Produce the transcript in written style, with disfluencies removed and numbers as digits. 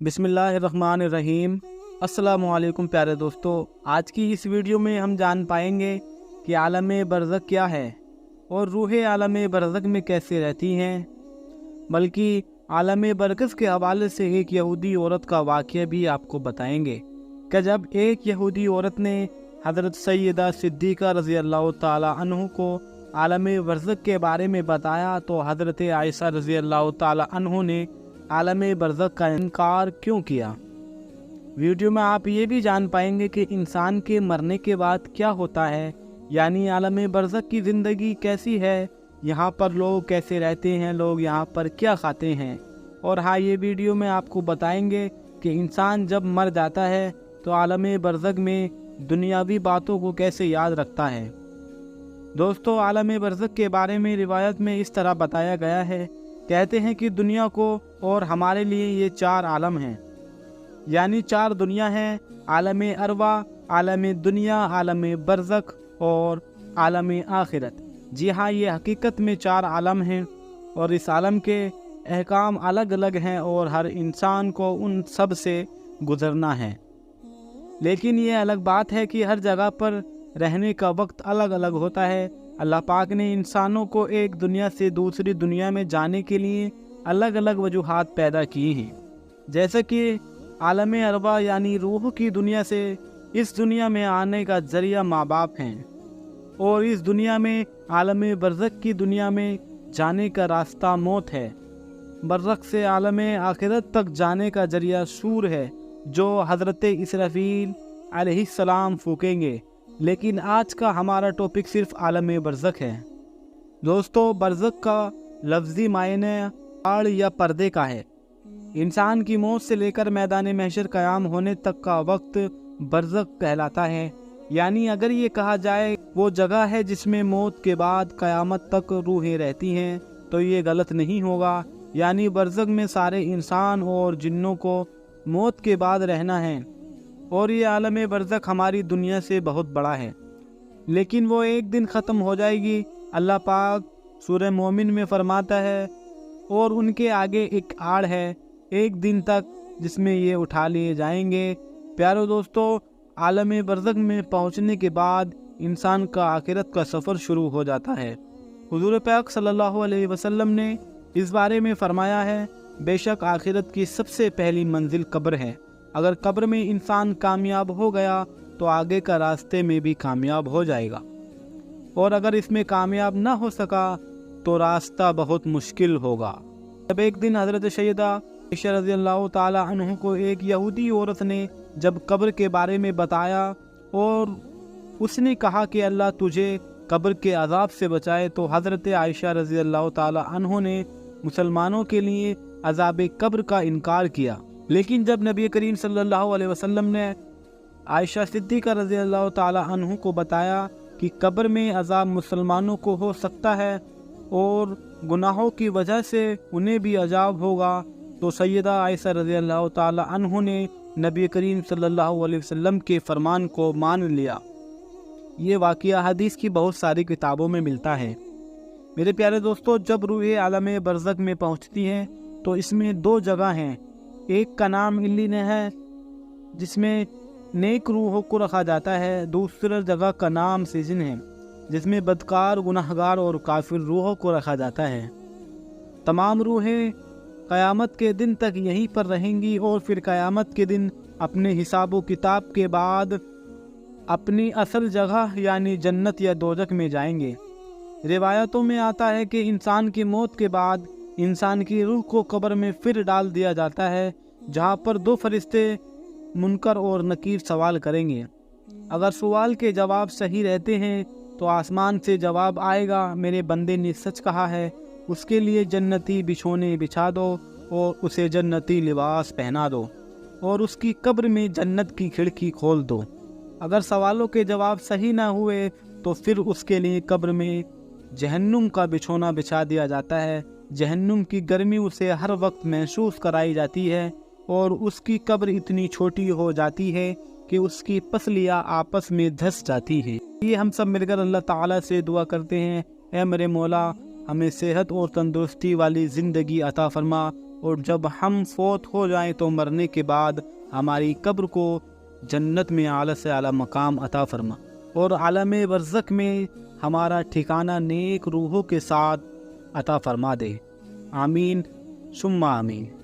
बिस्मिल्लाहिर्रहमानिर्रहीम। अस्सलामुअलैकुम प्यारे दोस्तों, आज की इस वीडियो में हम जान पाएंगे कि आलम बरज़ख क्या है और रूह आलम बरज़ख में कैसे रहती हैं। बल्कि आलम बरज़ख के हवाले से एक यहूदी औरत का वाक़या भी आपको बताएंगे कि जब एक यहूदी औरत ने हज़रत सैयदा सिद्दीक़ा रज़ी अल्लाह ताला अन्हु को आलम बरज़ख के बारे में बताया तो हज़रत आयशा रज़ी अल्लाह ताला अन्हु ने आलम बरज़ख का इनकार क्यों किया। वीडियो में आप ये भी जान पाएंगे कि इंसान के मरने के बाद क्या होता है, यानी आलम बरज़ख की ज़िंदगी कैसी है, यहाँ पर लोग कैसे रहते हैं, लोग यहाँ पर क्या खाते हैं। और हाँ, ये वीडियो में आपको बताएंगे कि इंसान जब मर जाता है तो आलम बरज़ख में दुनियावी बातों को कैसे याद रखता है। दोस्तों, आलम बरज़ख के बारे में रिवायत में इस तरह बताया गया है, कहते हैं कि दुनिया को और हमारे लिए ये 4 आलम हैं, यानी 4 दुनिया हैं: आलम अरवा, आलम दुनिया, आलम बरज़ख और आलम आखिरत। जी हाँ, ये हकीकत में 4 आलम हैं और इस आलम के अहकाम अलग अलग हैं और हर इंसान को उन सब से गुज़रना है। लेकिन ये अलग बात है कि हर जगह पर रहने का वक्त अलग अलग होता है। अल्लाह पाक ने इंसानों को एक दुनिया से दूसरी दुनिया में जाने के लिए अलग अलग वजूहात पैदा की हैं। जैसे कि आलम अरवा यानी रूह की दुनिया से इस दुनिया में आने का ज़रिया माँ बाप हैं, और इस दुनिया में आलम बरज़ख की दुनिया में जाने का रास्ता मौत है। बरज़ख से आलम आखिरत तक जाने का ज़रिया सूर है जो हज़रत इसराफील अलैहिस्सलाम फूकेंगे। लेकिन आज का हमारा टॉपिक सिर्फ आलम बरज़ख है। दोस्तों, बरज़ख का लफ्ज़ी मायने आड़ या पर्दे का है। इंसान की मौत से लेकर मैदान महशर क़याम होने तक का वक्त बरज़ख कहलाता है। यानी अगर ये कहा जाए वो जगह है जिसमें मौत के बाद क़यामत तक रूहें रहती हैं तो ये गलत नहीं होगा। यानी बरज़ख में सारे इंसान और जिन्नों को मौत के बाद रहना है, और ये आलम बरज़ख हमारी दुनिया से बहुत बड़ा है, लेकिन वो एक दिन ख़त्म हो जाएगी। अल्लाह पाक सूरह मोमिन में फरमाता है, और उनके आगे एक आड़ है एक दिन तक जिसमें ये उठा लिए जाएंगे। प्यारो दोस्तों, आलम बरज़ख में पहुंचने के बाद इंसान का आखिरत का सफ़र शुरू हो जाता है। हुज़ूर पाक सल्लल्लाहु अलैहि वसल्लम ने इस बारे में फरमाया है, बेशक आखिरत की सबसे पहली मंजिल कब्र है। अगर कब्र में इंसान कामयाब हो गया तो आगे का रास्ते में भी कामयाब हो जाएगा, और अगर इसमें कामयाब ना हो सका तो रास्ता बहुत मुश्किल होगा। जब एक दिन हज़रत सैयदा आयशा रज़ी अल्लाह ताला अन्हा को एक यहूदी औरत ने जब कब्र के बारे में बताया और उसने कहा कि अल्लाह तुझे कब्र के अज़ाब से बचाए, तो हज़रत आयशा रज़ी अल्लाह ताला अन्हा ने मुसलमानों के लिए अज़ाब कब्र का इनकार किया। लेकिन जब नबी करीम सल्लल्लाहु अलैहि वसल्लम ने आयशा सिद्दीक़ा रज़ी अल्लाह ताला अन्हु को बताया कि कब्र में अज़ाब मुसलमानों को हो सकता है और गुनाहों की वजह से उन्हें भी अज़ाब होगा, तो सैयदा आयशा रज़ी अल्लाह ताला अन्हु ने नबी करीम सल्लल्लाहु अलैहि वसल्लम के फरमान को मान लिया। ये वाक़या हदीस की बहुत सारी किताबों में मिलता है। मेरे प्यारे दोस्तों, जब रूह आलम बरज़ख में पहुँचती हैं तो इसमें 2 जगह हैं। एक का नाम इल्लीन है जिसमें नेक रूहों को रखा जाता है, दूसरी जगह का नाम सिजन है जिसमें बदकार, गुनाहगार और काफिर रूहों को रखा जाता है। तमाम रूहें क़यामत के दिन तक यहीं पर रहेंगी और फिर क़यामत के दिन अपने हिसाब व किताब के बाद अपनी असल जगह यानी जन्नत या दोज़ख में जाएंगे। रिवायतों में आता है कि इंसान की मौत के बाद इंसान की रूह को कब्र में फिर डाल दिया जाता है, जहाँ पर 2 फरिश्ते मुनकर और नकीर सवाल करेंगे। अगर सवाल के जवाब सही रहते हैं तो आसमान से जवाब आएगा, मेरे बंदे ने सच कहा है, उसके लिए जन्नती बिछोने बिछा दो और उसे जन्नती लिबास पहना दो और उसकी कब्र में जन्नत की खिड़की खोल दो। अगर सवालों के जवाब सही ना हुए तो फिर उसके लिए कब्र में जहन्नुम का बिछोना बिछा दिया जाता है। जहन्नुम की गर्मी उसे हर वक्त महसूस कराई जाती है और उसकी कब्र इतनी छोटी हो जाती है कि उसकी पसलियाँ आपस में धंस जाती है। ये हम सब मिलकर अल्लाह ताला से दुआ करते हैं, ऐ मेरे मौला, हमें सेहत और तंदुरुस्ती वाली ज़िंदगी अता फरमा اور جب ہم فوت ہو جائیں تو مرنے کے بعد ہماری قبر کو جنت میں اعلیٰ سے اعلیٰ مقام عطا فرما، اور عالم برزخ میں ہمارا ٹھکانہ نیک روحوں کے ساتھ عطا فرما دے۔ آمین ثم آمین۔